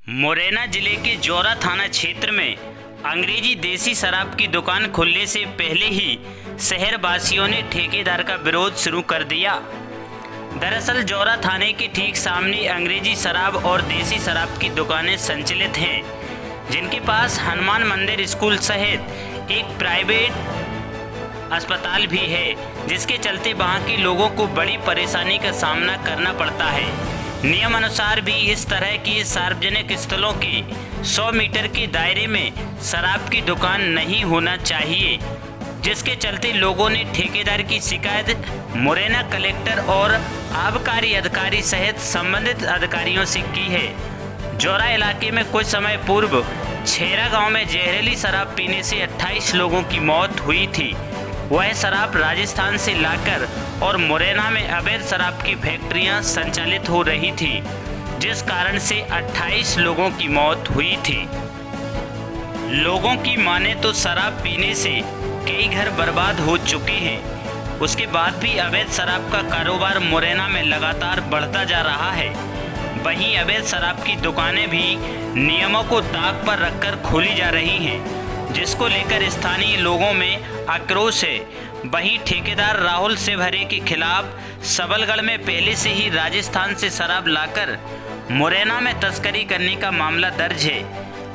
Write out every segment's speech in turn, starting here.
मुरैना जिले के जौरा थाना क्षेत्र में अंग्रेजी देसी शराब की दुकान खुलने से पहले ही शहर वासियों ने ठेकेदार का विरोध शुरू कर दिया। दरअसल जौरा थाने के ठीक सामने अंग्रेजी शराब और देसी शराब की दुकानें संचालित हैं, जिनके पास हनुमान मंदिर स्कूल सहित एक प्राइवेट अस्पताल भी है, जिसके चलते वहां के लोगों को बड़ी परेशानी का सामना करना पड़ता है। नियम अनुसार भी इस तरह की सार्वजनिक स्थलों के 100 मीटर के दायरे में शराब की दुकान नहीं होना चाहिए, जिसके चलते लोगों ने ठेकेदार की शिकायत मुरैना कलेक्टर और आबकारी अधिकारी सहित संबंधित अधिकारियों से की है। जौरा इलाके में कुछ समय पूर्व छेरा गांव में जहरीली शराब पीने से 28 लोगों की मौत हुई थी। वह शराब राजस्थान से लाकर और मुरैना में अवैध शराब की फैक्ट्रियां संचालित हो रही थी, जिस कारण से 28 लोगों की मौत हुई थी। लोगों की माने तो शराब पीने से कई घर बर्बाद हो चुके हैं। उसके बाद भी अवैध शराब का कारोबार मुरैना में लगातार बढ़ता जा रहा है। वहीं अवैध शराब की दुकानें भी नियमों को ताक पर रखकर खोली जा रही हैं, जिसको लेकर स्थानीय लोगों में आक्रोश है। वहीं ठेकेदार राहुल सेवरे के खिलाफ सबलगढ़ में पहले से ही राजस्थान से शराब लाकर मुरैना में तस्करी करने का मामला दर्ज है।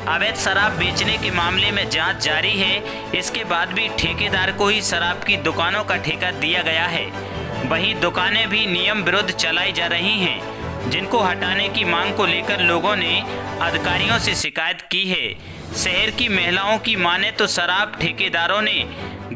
अवैध शराब बेचने के मामले में जांच जारी है। इसके बाद भी ठेकेदार को ही शराब की दुकानों का ठेका दिया गया है। वहीं दुकानें भी नियम विरुद्ध चलाई जा रही हैं, जिनको हटाने की मांग को लेकर लोगों ने अधिकारियों से शिकायत की है। शहर की महिलाओं की माने तो शराब ठेकेदारों ने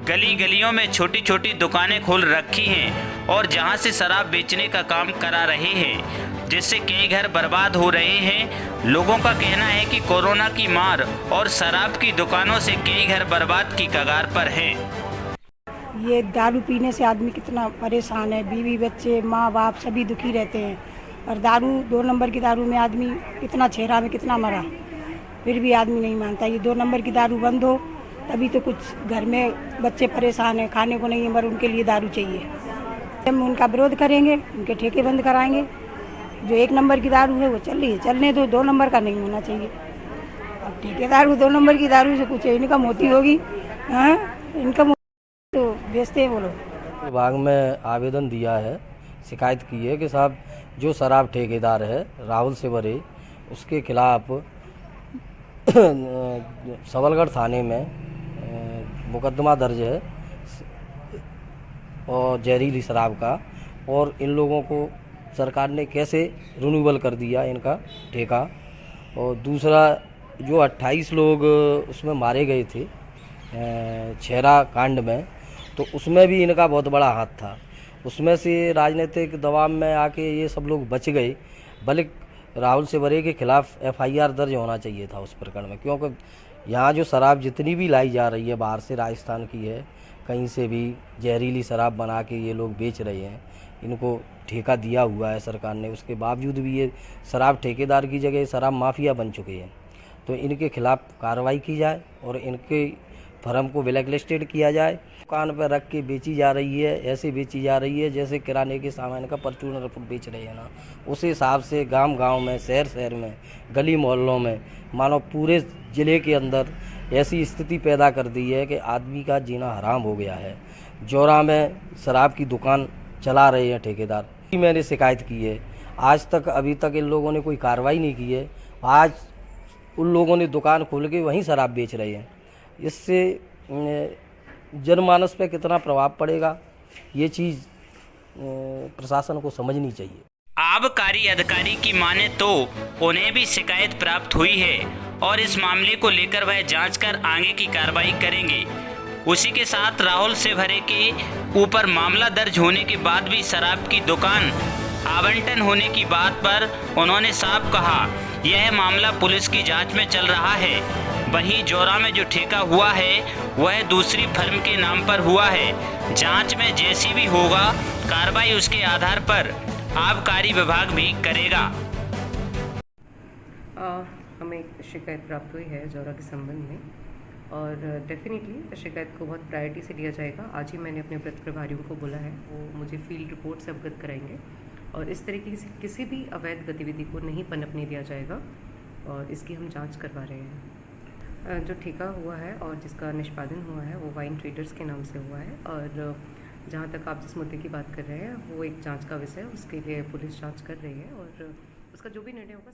गली गलियों में छोटी छोटी दुकानें खोल रखी हैं और जहां से शराब बेचने का काम करा रहे हैं, जिससे कई घर बर्बाद हो रहे हैं। लोगों का कहना है कि कोरोना की मार और शराब की दुकानों से कई घर बर्बाद की कगार पर हैं। ये दारू पीने से आदमी कितना परेशान है, बीवी बच्चे माँ बाप सभी दुखी रहते हैं। और दारू 2 नंबर की दारू में आदमी कितना छेरा में कितना मरा, फिर भी आदमी नहीं मानता। ये 2 नंबर की दारू बंद हो तभी तो कुछ घर में बच्चे परेशान हैं, खाने को नहीं है, मगर उनके लिए दारू चाहिए। हम उनका विरोध करेंगे, उनके ठेके बंद कराएंगे। जो 1 नंबर की दारू है वो चल रही है, चलने दो, 2 नंबर का नहीं होना चाहिए। अब ठेकेदार को 2 नंबर की दारू से कुछ इनकम होती होगी, हाँ इनकम तो बेचते हैं वो लोग। विभाग में आवेदन दिया है, शिकायत की है कि साहब जो शराब ठेकेदार है राहुल सेवरे, उसके खिलाफ सबलगढ़ थाने में मुकदमा दर्ज है और जहरीली शराब का। और इन लोगों को सरकार ने कैसे रिन्यूअल कर दिया इनका ठेका। और दूसरा जो 28 लोग उसमें मारे गए थे छेरा कांड में, तो उसमें भी इनका बहुत बड़ा हाथ था। उसमें से राजनीतिक दबाव में आके ये सब लोग बच गए। बल्कि राहुल सेवरे के खिलाफ FIR दर्ज होना चाहिए था उस प्रकरण में, क्योंकि यहाँ जो शराब जितनी भी लाई जा रही है बाहर से, राजस्थान की है, कहीं से भी जहरीली शराब बना के ये लोग बेच रहे हैं। इनको ठेका दिया हुआ है सरकार ने, उसके बावजूद भी ये शराब ठेकेदार की जगह शराब माफिया बन चुके हैं। तो इनके खिलाफ कार्रवाई की जाए और इनके फर्म को ब्लैक लिस्टेड किया जाए। दुकान पर रख के बेची जा रही है, ऐसे बेची जा रही है जैसे किराने के सामान का परचून बेच रहे हैं ना। उस हिसाब से गांव गांव में, शहर शहर में, गली मोहल्लों में, मानो पूरे ज़िले के अंदर ऐसी स्थिति पैदा कर दी है कि आदमी का जीना हराम हो गया है। जौरा में शराब की दुकान चला रहे हैं ठेकेदार। मैंने शिकायत की है, आज तक अभी तक इन लोगों ने कोई कार्रवाई नहीं की है। आज उन लोगों ने दुकान खोल के वहीं शराब बेच रहे हैं। इससे जनमानस पे कितना प्रभाव पड़ेगा, ये चीज़ प्रशासन को समझनी चाहिए। आबकारी अधिकारी की माने तो उन्हें भी शिकायत प्राप्त हुई है और इस मामले को लेकर वह जांच कर आगे की कार्रवाई करेंगे। उसी के साथ राहुल सेवरे के ऊपर मामला दर्ज होने के बाद भी शराब की दुकान आवंटन होने की बात पर उन्होंने साफ कहा, यह मामला पुलिस की जांच में चल रहा है। वहीं जौरा में जो ठेका हुआ है वह दूसरी फर्म के नाम पर हुआ है। जांच में जैसी भी होगा कार्रवाई उसके आधार पर आबकारी विभाग भी करेगा। हमें एक शिकायत प्राप्त हुई है जौरा के संबंध में और डेफिनेटली शिकायत को बहुत प्रायोरिटी से लिया जाएगा। आज ही मैंने अपने प्रति प्रभारियों को बोला है, वो मुझे फील्ड रिपोर्ट से अवगत कराएंगे और इस तरीके से किसी भी अवैध गतिविधि को नहीं पनपने दिया जाएगा। और इसकी हम जांच करवा रहे हैं। जो ठेका हुआ है और जिसका निष्पादन हुआ है वो वाइन ट्रेडर्स के नाम से हुआ है, और जहाँ तक आप जिस मुद्दे की बात कर रहे हैं वो एक जांच का विषय है, उसके लिए पुलिस जांच कर रही है और उसका जो भी निर्णय होगा